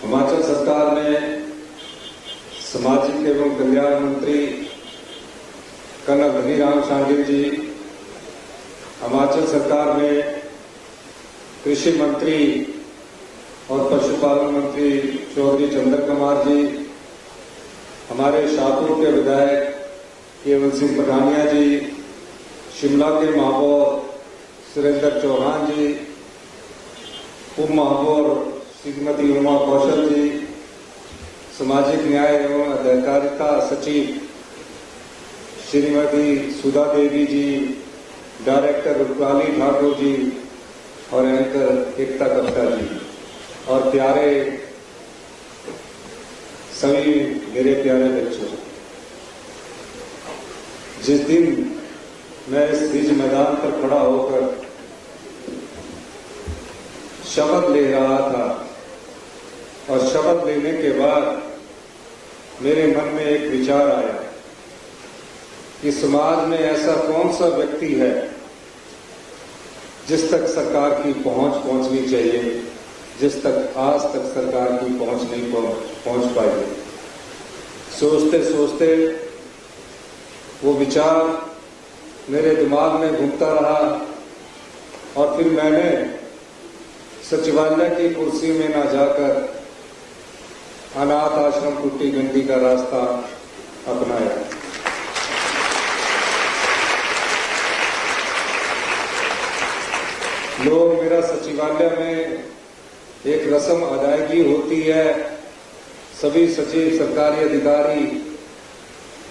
हिमाचल सरकार में सामाजिक एवं कल्याण मंत्री कर्नल धनीराम शांडिल जी, हिमाचल सरकार में कृषि मंत्री और पशुपालन मंत्री चौधरी चंद्र कुमार जी, हमारे शाहपुर के विधायक केवल सिंह पठानिया जी, शिमला के महापौर सुरेंद्र चौहान जी, उप महापौर श्रीमती उमा कौशल जी, सामाजिक न्याय एवं अधिकारिता सचिव श्रीमती सुधा देवी जी, डायरेक्टर रुपाली ठाकुर जी और एंकर एकता कप्ता जी और प्यारे सभी मेरे प्यारे बच्चों, जिस दिन मैं इस रिज मैदान पर खड़ा होकर शपथ ले रहा था और शपथ लेने के बाद मेरे मन में एक विचार आया कि समाज में ऐसा कौन सा व्यक्ति है जिस तक सरकार की पहुंचनी चाहिए, जिस तक आज तक सरकार की पहुंच नहीं पहुंच पाई। सोचते सोचते वो विचार मेरे दिमाग में घूमता रहा और फिर मैंने सचिवालय की कुर्सी में न जाकर अनाथ आश्रम टूटी गंडी का रास्ता अपनाया। लोग मेरा सचिवालय में एक रस्म अदायगी होती है, सभी सचिव सरकारी अधिकारी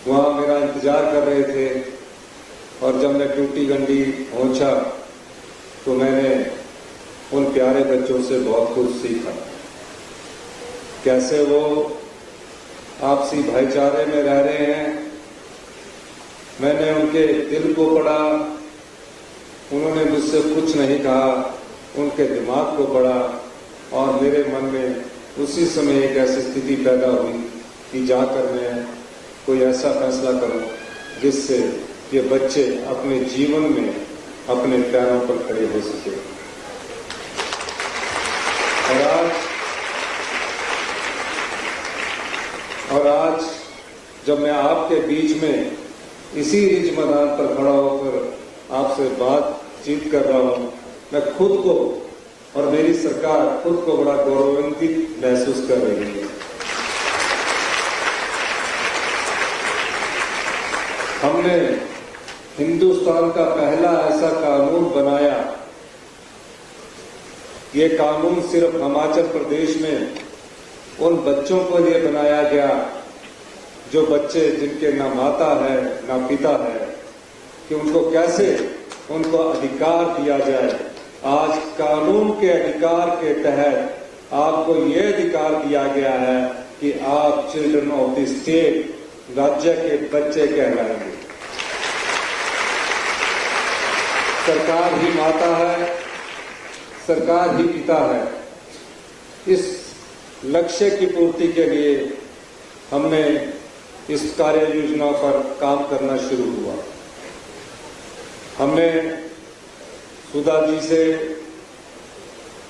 वहां मेरा इंतजार कर रहे थे और जब मैं टूटी गंडी पहुंचा तो मैंने उन प्यारे बच्चों से बहुत कुछ सीखा, कैसे वो आपसी भाईचारे में रह रहे हैं। मैंने उनके दिल को पढ़ा, उन्होंने मुझसे कुछ नहीं कहा, उनके दिमाग को पढ़ा और मेरे मन में उसी समय एक ऐसी स्थिति पैदा हुई कि जाकर मैं कोई ऐसा फैसला करूं जिससे ये बच्चे अपने जीवन में अपने पैरों पर खड़े हो सके। और आज जब मैं आपके बीच में इसी रिज मैदान पर खड़ा होकर आपसे बातचीत कर रहा हूं, मैं खुद को और मेरी सरकार खुद को बड़ा गौरवान्वित महसूस कर रही है। हमने हिंदुस्तान का पहला ऐसा कानून बनाया। ये कानून सिर्फ हिमाचल प्रदेश में उन बच्चों को लिए बनाया गया जो बच्चे जिनके ना माता है ना पिता है, कि उनको कैसे उनको अधिकार दिया जाए। आज कानून के अधिकार के तहत आपको ये अधिकार दिया गया है कि आप चिल्ड्रन ऑफ द स्टेट, राज्य के बच्चे कहलाएंगे। सरकार ही माता है, सरकार ही पिता है। इस लक्ष्य की पूर्ति के लिए हमने इस कार्य योजना पर काम करना शुरू हुआ। हमने सुधा जी से,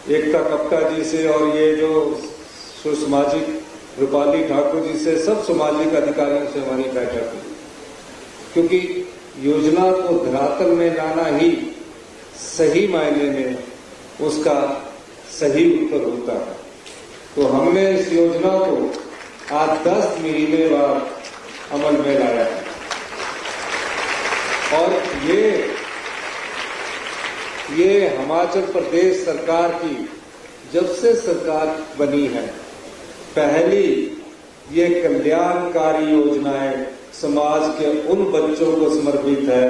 एकता कप्ता जी से और ये जो सामाजिक रूपाली ठाकुर जी से, सब सामाजिक अधिकारियों से हमारी बैठक हुई, क्योंकि योजना को धरातल में लाना ही सही मायने में उसका सही उत्तर होता है। तो हमने इस योजना को आज 10 महीने बाद अमल में लाया है और ये हिमाचल प्रदेश सरकार की जब से सरकार बनी है पहली ये कल्याणकारी योजनाएं समाज के उन बच्चों को समर्पित है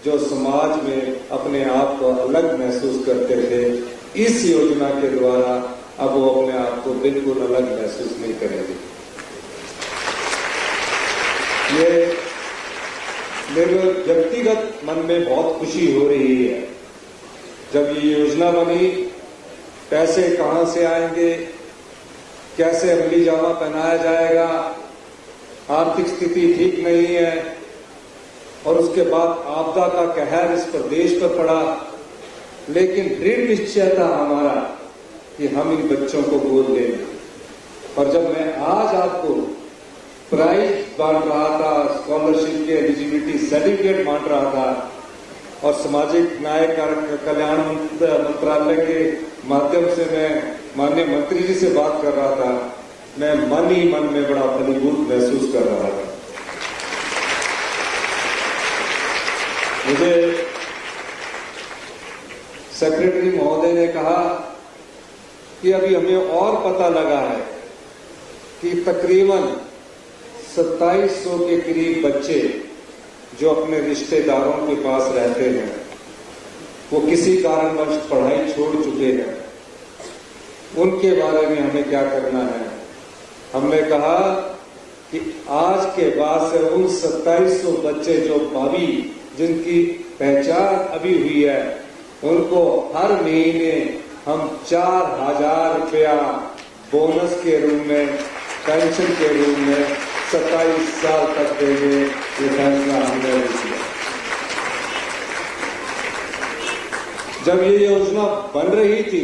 जो समाज में अपने आप को अलग महसूस करते थे। इस योजना के द्वारा अब वो अपने आप को बिल्कुल अलग महसूस नहीं करेंगे। ये मेरे व्यक्तिगत मन में बहुत खुशी हो रही है जब ये योजना बनी। पैसे कहां से आएंगे, कैसे अमली जामा पहनाया जाएगा, आर्थिक स्थिति ठीक नहीं है और उसके बाद आपदा का कहर इस प्रदेश पर पड़ा, लेकिन दृढ़ निश्चय था हमारा कि हम इन बच्चों को गोद लेंगे और जब मैं आज आपको प्राइज बांट रहा था, स्कॉलरशिप के एलिजिबिलिटी सर्टिफिकेट बांट रहा था और सामाजिक न्याय कल्याण मंत्रालय के माध्यम से मैं माननीय मंत्री जी से बात कर रहा था, मैं मन ही मन में बड़ा फलीभूत महसूस कर रहा था। मुझे सेक्रेटरी महोदय ने कहा कि अभी हमें और पता लगा है कि तकरीबन 2700 के करीब बच्चे जो अपने रिश्तेदारों के पास रहते हैं, वो किसी कारणवश पढ़ाई छोड़ चुके हैं, उनके बारे में हमें क्या करना है। हमने कहा कि आज के बाद से उन 2700 बच्चे जो भावी जिनकी पहचान अभी हुई है, उनको हर महीने हम 4000 रुपया बोनस के रूप में, पेंशन के रूप में 27 साल तक देंगे। ये फैसला हमने किया। जब ये योजना बन रही थी,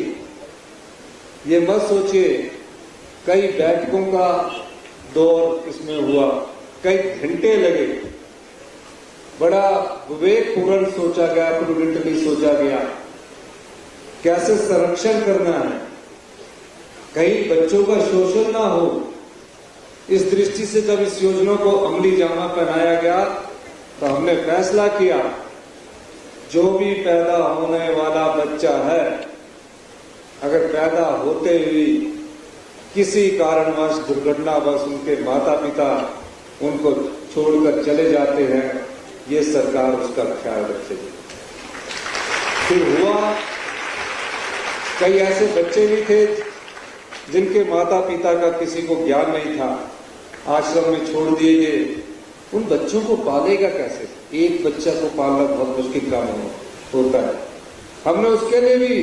ये मत सोचिए कई बैठकों का दौर इसमें हुआ, कई घंटे लगे, बड़ा विवेकपूर्ण सोचा गया, प्रूडेंटली सोचा गया कैसे संरक्षण करना है, कहीं बच्चों का शोषण ना हो। इस दृष्टि से जब इस योजना को अमली जामा पहनाया गया तो हमने फैसला किया जो भी पैदा होने वाला बच्चा है, अगर पैदा होते हुए किसी कारणवश दुर्घटनावश उनके माता पिता उनको छोड़कर चले जाते हैं, ये सरकार उसका ख्याल रखेगी। फिर हुआ, कई ऐसे बच्चे भी थे जिनके माता पिता का किसी को ज्ञान नहीं था, आश्रम में छोड़ दिए गए। उन बच्चों को पालेगा कैसे? एक बच्चा को पालना बहुत मुश्किल काम होता है। हमने उसके लिए भी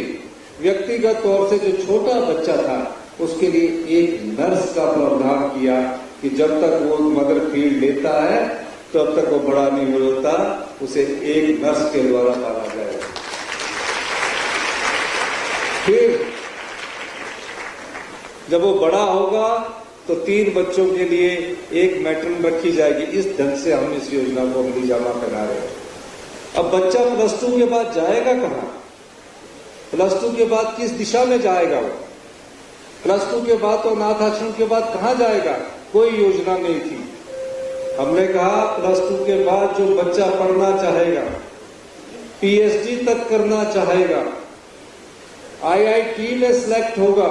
व्यक्तिगत तौर से जो छोटा बच्चा था उसके लिए एक नर्स का प्रावधान किया कि जब तक वो मदर फीड लेता है तब तक वो बड़ा नहीं होता, उसे एक नर्स के द्वारा पाला जाएगा। फिर जब वो बड़ा होगा तो 3 बच्चों के लिए एक मैट्रन रखी जाएगी। इस ढंग से हम इस योजना को अमली जामा पहना रहे हैं। अब बच्चा +2 के बाद जाएगा कहां? +2 के बाद किस दिशा में जाएगा? वो +2 के बाद तो अनाथ आश्रम के बाद कहां जाएगा? कोई योजना नहीं थी। हमने कहा +2 के बाद जो बच्चा पढ़ना चाहेगा, PhD तक करना चाहेगा, IIT में सिलेक्ट होगा,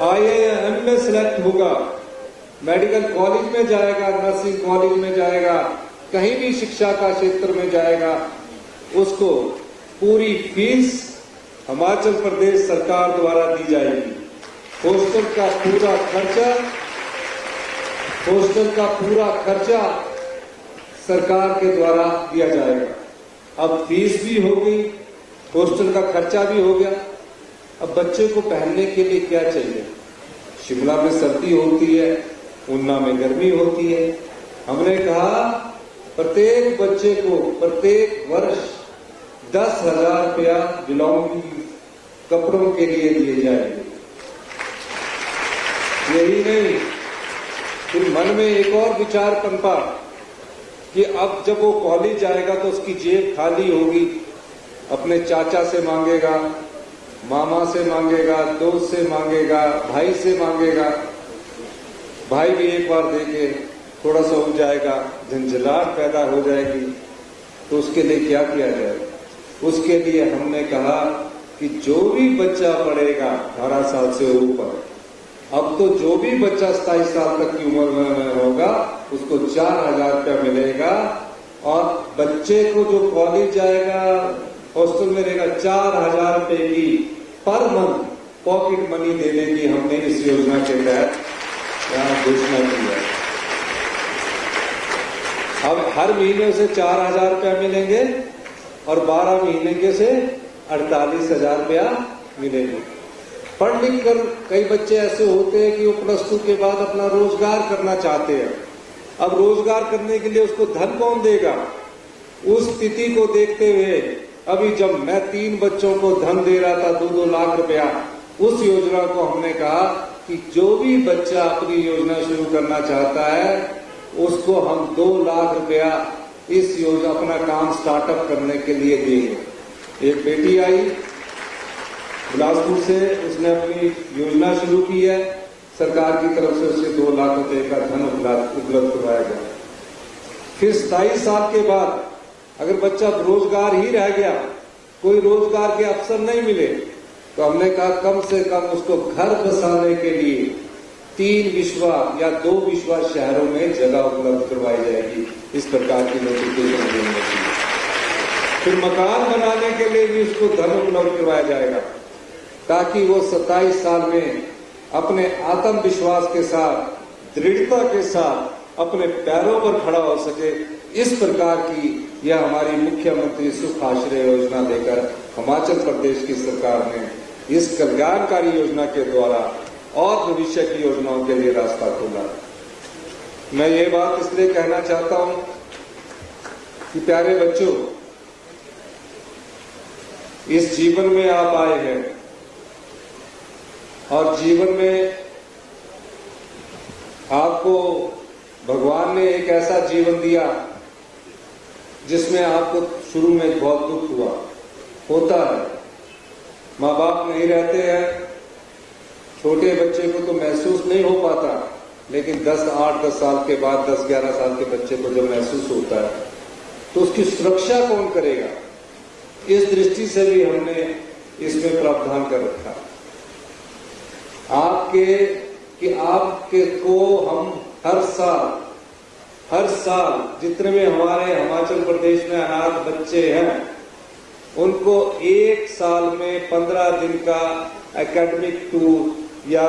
IIM में सिलेक्ट होगा, मेडिकल कॉलेज में जाएगा, नर्सिंग कॉलेज में जाएगा, कहीं भी शिक्षा का क्षेत्र में जाएगा, उसको पूरी फीस हिमाचल प्रदेश सरकार द्वारा दी जाएगी। हॉस्टल का पूरा खर्चा सरकार के द्वारा दिया जाएगा। अब फीस भी हो गई, हॉस्टल का खर्चा भी हो गया। अब बच्चे को पहनने के लिए क्या चाहिए? शिमला में सर्दी होती है, ऊना में गर्मी होती है। हमने कहा प्रत्येक बच्चे को प्रत्येक वर्ष 10,000 रुपया बिलोंगिंग कपड़ों के लिए दिए जाएंगे। यही नहीं, फिर मन में एक और विचार पनपा कि अब जब वो कॉलेज जाएगा तो उसकी जेब खाली होगी, अपने चाचा से मांगेगा, मामा से मांगेगा, दोस्त से मांगेगा, भाई से मांगेगा। भाई भी एक बार देके थोड़ा सा उग जाएगा, झंझलाहट पैदा हो जाएगी। तो उसके लिए क्या किया जाए? उसके लिए हमने कहा कि जो भी बच्चा पढ़ेगा 18 साल से ऊपर, अब तो जो भी बच्चा 27 साल तक की उम्र में होगा उसको 4000 रुपया मिलेगा। और बच्चे को जो कॉलेज जाएगा, हॉस्टल में रहेगा, 4000 रुपए की पर मंथ पॉकेट मनी देने की हमने इस योजना के तहत यहाँ घोषणा की है। अब हर महीने उसे 4000 रुपया मिलेंगे और 12 महीने के से 48,000 रुपया मिलेंगे। पढ़ लिख कर कई बच्चे ऐसे होते हैं कि वो +2 के बाद अपना रोजगार करना चाहते हैं। अब रोजगार करने के लिए उसको धन कौन देगा? उस स्थिति को देखते हुए अभी जब मैं 3 बच्चों को धन दे रहा था 2-2 लाख रुपया, उस योजना को हमने कहा कि जो भी बच्चा अपनी योजना शुरू करना चाहता है उसको हम 2 लाख रुपया इस योजना अपना काम स्टार्टअप करने के लिए देंगे। एक बेटी आई बिलासपुर से, उसने अपनी योजना शुरू की है, सरकार की तरफ से उसे 2 लाख रुपए का धन उपलब्ध करवाया गया। फिर 27 साल के बाद अगर बच्चा बेरोजगार ही रह गया, कोई रोजगार के अवसर नहीं मिले, तो हमने कहा कम से कम उसको घर बसाने के लिए 3 विश्वा या 2 विश्वा शहरों में जगह उपलब्ध करवाई जाएगी। इस प्रकार की नोटिफिकेशन देने की। फिर मकान बनाने के लिए भी उसको धन उपलब्ध करवाया जाएगा, ताकि वो 27 साल में अपने आत्मविश्वास के साथ, दृढ़ता के साथ अपने पैरों पर खड़ा हो सके। इस प्रकार की यह हमारी मुख्यमंत्री सुख आश्रय योजना देकर हिमाचल प्रदेश की सरकार ने इस कल्याणकारी योजना के द्वारा और भविष्य की योजनाओं के लिए रास्ता खोला। मैं ये बात इसलिए कहना चाहता हूं कि प्यारे बच्चों, इस जीवन में आप आए हैं और जीवन में आपको भगवान ने एक ऐसा जीवन दिया जिसमें आपको शुरू में बहुत दुख होता है। माँ बाप नहीं रहते हैं, छोटे बच्चे को तो महसूस नहीं हो पाता, लेकिन 8-10 साल के बाद, 10-11 साल के बच्चे को जब महसूस होता है तो उसकी सुरक्षा कौन करेगा? इस दृष्टि से भी हमने इसमें प्रावधान कर रखा आपके को हम हर साल जितने भी हमारे हिमाचल प्रदेश में अनाथ बच्चे हैं उनको 1 साल में 15 दिन का एकेडमिक टूर या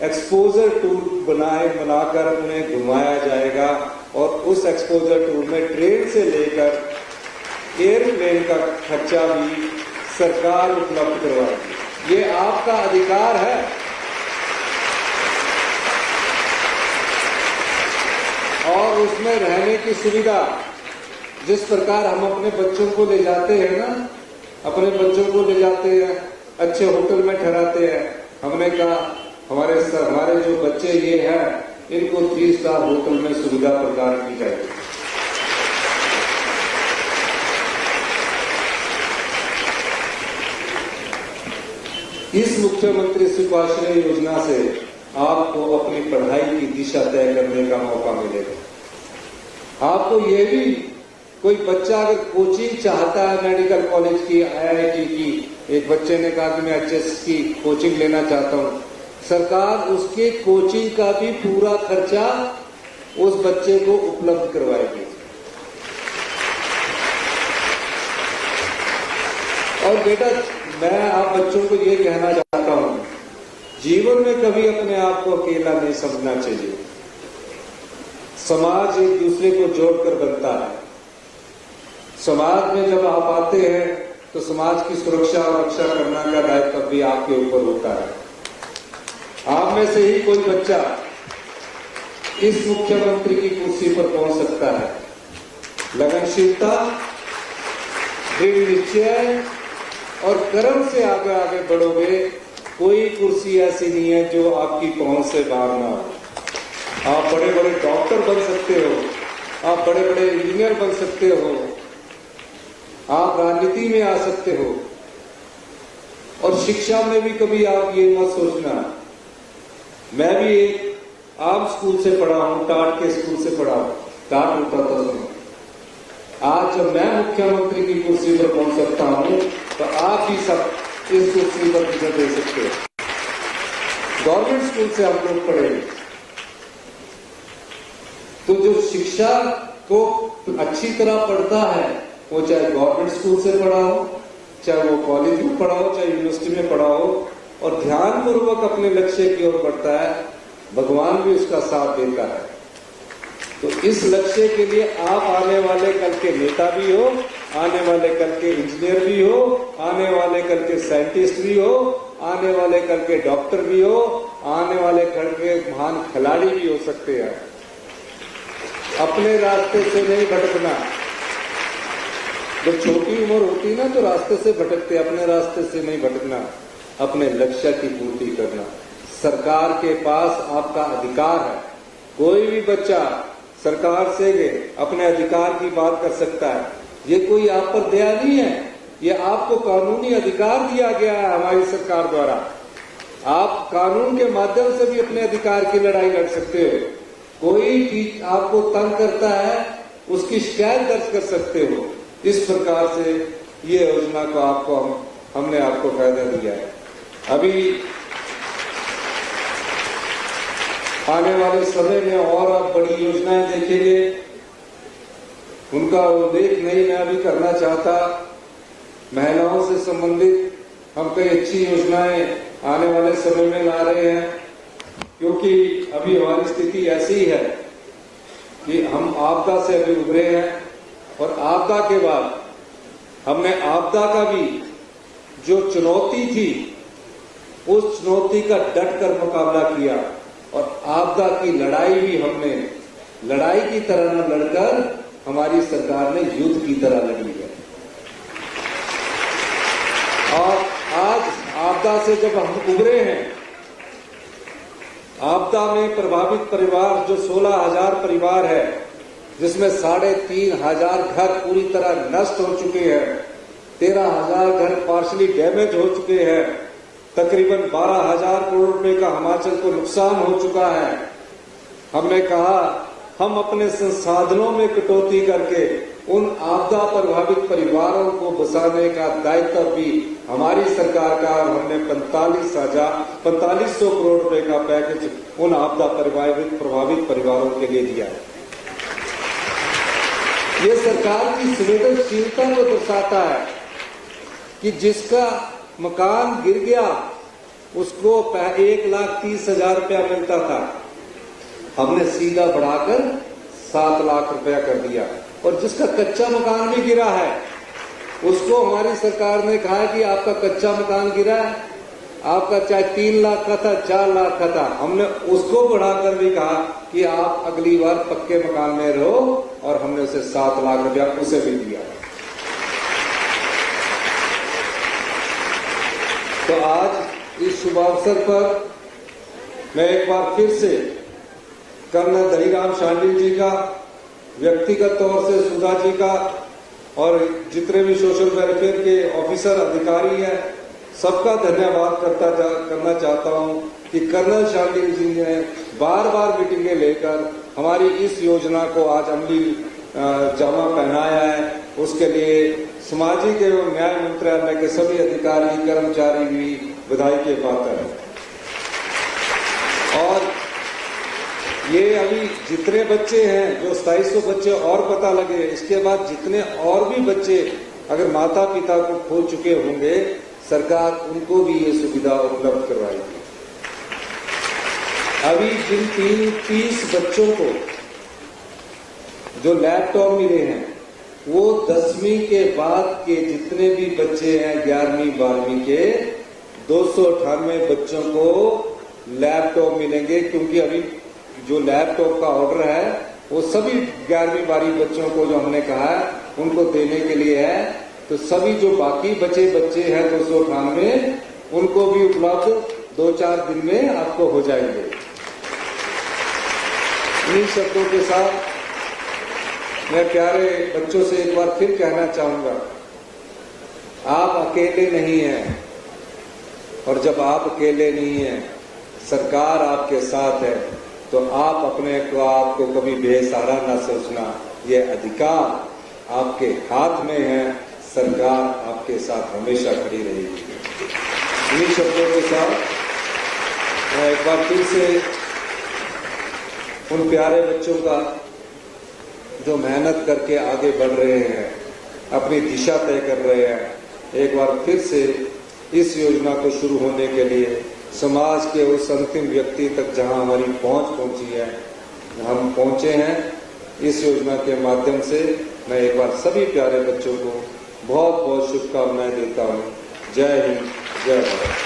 एक्सपोजर टूर बनाकर उन्हें घुमाया जाएगा और उस एक्सपोजर टूर में ट्रेन से लेकर एयरप्लेन का खर्चा भी सरकार उपलब्ध करवाएगी। ये आपका अधिकार है। और उसमें रहने की सुविधा, जिस प्रकार हम अपने बच्चों को ले जाते हैं ना, अपने बच्चों को ले जाते हैं, अच्छे होटल में ठहराते हैं। हमने कहा हमारे जो बच्चे ये हैं इनको 3 स्टार होटल में सुविधा प्रदान की जाएगी। इस मुख्यमंत्री सुख आश्रय योजना से आपको अपनी पढ़ाई की दिशा तय करने का मौका मिलेगा। आपको ये भी, कोई बच्चा अगर कोचिंग चाहता है मेडिकल कॉलेज की, IIT की, एक बच्चे ने कहा कि मैं HS की कोचिंग लेना चाहता हूं, सरकार उसके कोचिंग का भी पूरा खर्चा उस बच्चे को उपलब्ध करवाएगी। और बेटा, मैं आप बच्चों को ये कहना चाहता हूं, जीवन में कभी अपने आप को अकेला नहीं समझना चाहिए। समाज एक दूसरे को जोड़कर बनता है। समाज में जब आप आते हैं तो समाज की सुरक्षा और रक्षा करने का दायित्व भी आपके ऊपर होता है। आप में से ही कोई बच्चा इस मुख्यमंत्री की कुर्सी पर पहुंच सकता है। लगनशीलता, दृढ़ निश्चय और कर्म से आगे आगे बढ़ोगे। कोई कुर्सी ऐसी नहीं है जो आपकी पहुंच से बाहर ना हो। आप बड़े बड़े डॉक्टर बन सकते हो, आप बड़े बड़े इंजीनियर बन सकते हो, आप राजनीति में आ सकते हो। और शिक्षा में भी कभी आप ये मत सोचना, मैं भी एक आम स्कूल से पढ़ा हूं, टाट के स्कूल से पढ़ा हूं, टाट होता था। आज जब मैं मुख्यमंत्री की कुर्सी पर पहुंच सकता हूं तो आप भी सब इस कुर्सी पर विजय दे सकते हो। गवर्नमेंट स्कूल से हम लोग पढ़े, तो जो शिक्षा को अच्छी तरह पढ़ता है वो चाहे गवर्नमेंट स्कूल से पढ़ा हो, चाहे वो कॉलेज में पढ़ा हो, चाहे यूनिवर्सिटी में पढ़ा हो, और ध्यानपूर्वक अपने लक्ष्य की ओर बढ़ता है, भगवान भी उसका साथ देता है। तो इस लक्ष्य के लिए आप आने वाले कल के नेता भी हो, आने वाले कल के इंजीनियर भी हो, आने वाले कल के साइंटिस्ट भी हो, आने वाले कल के डॉक्टर भी हो, आने वाले कल के महान खिलाड़ी भी हो सकते हैं। अपने रास्ते से नहीं भटकना। जब छोटी उम्र होती है ना तो रास्ते से भटकते, अपने रास्ते से नहीं भटकना। अपने लक्ष्य की पूर्ति करना। सरकार के पास आपका अधिकार है। कोई भी बच्चा सरकार से अपने अधिकार की बात कर सकता है। ये कोई आप पर दया नहीं है, ये आपको कानूनी अधिकार दिया गया है हमारी सरकार द्वारा। आप कानून के माध्यम से भी अपने अधिकार की लड़ाई लड़ सकते हो। कोई आपको तंग करता है, उसकी शिकायत दर्ज कर सकते हो। इस प्रकार से ये योजना को हमने आपको फायदा दिया है। अभी आने वाले समय में और आप बड़ी योजनाएं देखेंगे, उनका उल्लेख नहीं मैं अभी करना चाहता। महिलाओं से संबंधित हम कई अच्छी योजनाएं आने वाले समय में ला रहे हैं, क्योंकि अभी हमारी स्थिति ऐसी है कि हम आपदा से अभी उभरे हैं और आपदा के बाद हमने आपदा का भी जो चुनौती थी उस चुनौती का डट कर मुकाबला किया और आपदा की लड़ाई भी हमने लड़ाई की तरह न लड़कर हमारी सरकार ने युद्ध की तरह लड़ी है। और आज आपदा से जब हम उभरे हैं, आपदा में प्रभावित परिवार जो 16,000 परिवार है, जिसमें 3,500 घर पूरी तरह नष्ट हो चुके हैं, 13,000 घर पार्शली डैमेज हो चुके हैं, तकरीबन 12,000 करोड़ रुपए का हिमाचल को नुकसान हो चुका है। हमने कहा हम अपने संसाधनों में कटौती करके उन आपदा प्रभावित परिवारों को बचाने का दायित्व भी हमारी सरकार का, और हमने 4500 करोड़ रुपए का पैकेज उन आपदा प्रभावित परिवारों के लिए दिया है। ये सरकार की संवेदनशीलता को दर्शाता है कि जिसका मकान गिर गया उसको 1,30,000 रुपया मिलता था, हमने सीधा बढ़ाकर 7 लाख रुपया कर दिया। और जिसका कच्चा मकान भी गिरा है उसको हमारी सरकार ने कहा कि आपका कच्चा मकान गिरा है, आपका चाहे 3 लाख का था 4 लाख का था, हमने उसको बढ़ाकर भी कहा कि आप अगली बार पक्के मकान में रहो, और हमने उसे 7 लाख रुपया उसे भी दिया। तो आज इस शुभ अवसर पर मैं एक बार फिर से कर्नल धनीराम शांडिल जी का, व्यक्तिगत तौर से सुधा जी का, और जितने भी सोशल वेलफेयर के ऑफिसर अधिकारी हैं, सबका धन्यवाद करना चाहता हूं कि कर्नल शांडिल जी ने बार बार मीटिंगें लेकर हमारी इस योजना को आज अमली जामा पहनाया है। उसके लिए सामाजिक एवं न्याय मंत्रालय के सभी अधिकारी कर्मचारी भी बधाई के पात्र हैं। और ये अभी जितने बच्चे हैं, जो 2700 बच्चे और पता लगे, इसके बाद जितने और भी बच्चे अगर माता पिता को खो चुके होंगे, सरकार उनको भी ये सुविधा उपलब्ध करवाएगी। अभी जिन 30 बच्चों को जो लैपटॉप मिले हैं, वो 10वीं के बाद के जितने भी बच्चे हैं 11वीं 12वीं के 298 बच्चों को लैपटॉप मिलेंगे, क्योंकि अभी जो लैपटॉप का ऑर्डर है वो सभी 11वीं 12वीं बच्चों को जो हमने कहा है उनको देने के लिए है। तो सभी जो बाकी बचे बच्चे हैं 298, उनको भी उपलब्ध 2-4 दिन में आपको हो जाएंगे। इन्हीं शब्दों के साथ मैं प्यारे बच्चों से एक बार फिर कहना चाहूंगा, आप अकेले नहीं हैं, और जब आप अकेले नहीं हैं, सरकार आपके साथ है, तो आप अपने को आपको कभी बेसहारा न सोचना। ये अधिकार आपके हाथ में है, सरकार आपके साथ हमेशा खड़ी रहेगी। इन्हीं शब्दों के साथ मैं एक बार फिर से उन प्यारे बच्चों का जो मेहनत करके आगे बढ़ रहे हैं, अपनी दिशा तय कर रहे हैं, एक बार फिर से इस योजना को शुरू होने के लिए समाज के उस अंतिम व्यक्ति तक जहां हमारी पहुंच पहुंची है, हम पहुंचे हैं इस योजना के माध्यम से। मैं एक बार सभी प्यारे बच्चों को बहुत बहुत शुभकामनाएं देता हूं। जय हिंद, जय भारत।